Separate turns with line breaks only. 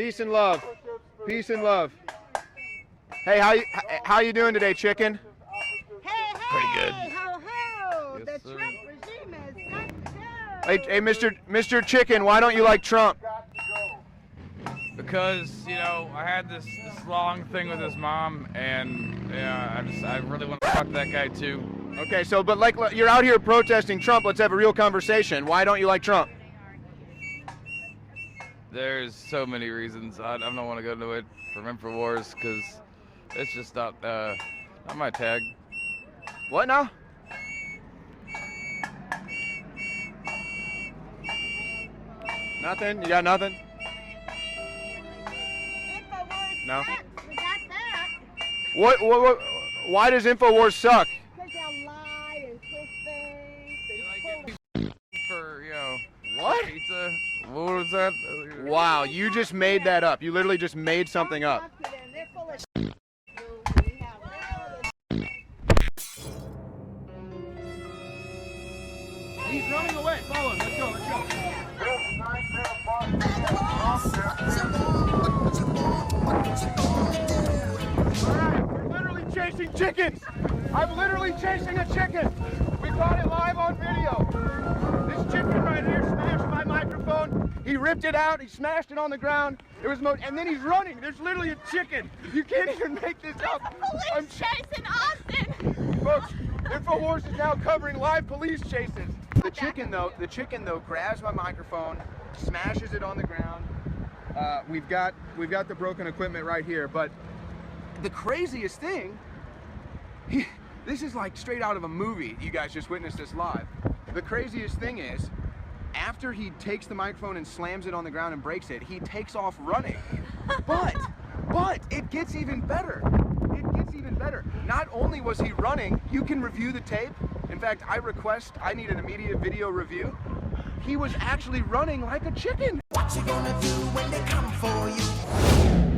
Peace and love. Peace and love. Hey, how you doing today, chicken?
Hey,
Pretty good.
ho, ho.
Yes,
The
sir.
Trump regime has got to go.
Hey, Mr. Chicken, why don't you like Trump?
Because, you know, I had this long thing with his mom, and yeah, I really want to fuck that guy too.
Okay, so but like you're out here protesting Trump. Let's have a real conversation. Why don't you like Trump?
There's so many reasons. I don't want to go into it from InfoWars because it's just not my tag.
What now? Nothing? You got nothing?
InfoWars
No.
sucks. We got that.
What? Why does InfoWars suck?
Because they'll lie and twist things and
You
pull
like for, you know,
What?
pizza? What was that?
Wow, you just made that up. You literally just made something up.
Talk to them. They're full of shit. We have all this.
He's running away. Follow him. Let's go. Let's go. Alright, we're literally chasing chickens. I'm literally chasing a chicken. We caught it live on video. This chicken right here smashed my microphone. He ripped it out. He smashed it on the ground. It was and then he's running. There's literally a chicken. You can't even make this up. I'm
chasing Austin.
Folks, InfoWars is now covering live police chases. The chicken though grabs my microphone, smashes it on the ground. We've got the broken equipment right here, but the craziest thing, this is like straight out of a movie. You guys just witnessed this live. The craziest thing is, after he takes the microphone and slams it on the ground and breaks it, he takes off running. But it gets even better. It gets even better. Not only was he running, you can review the tape. In fact, I need an immediate video review. He was actually running like a chicken.
What you gonna do when they come for you?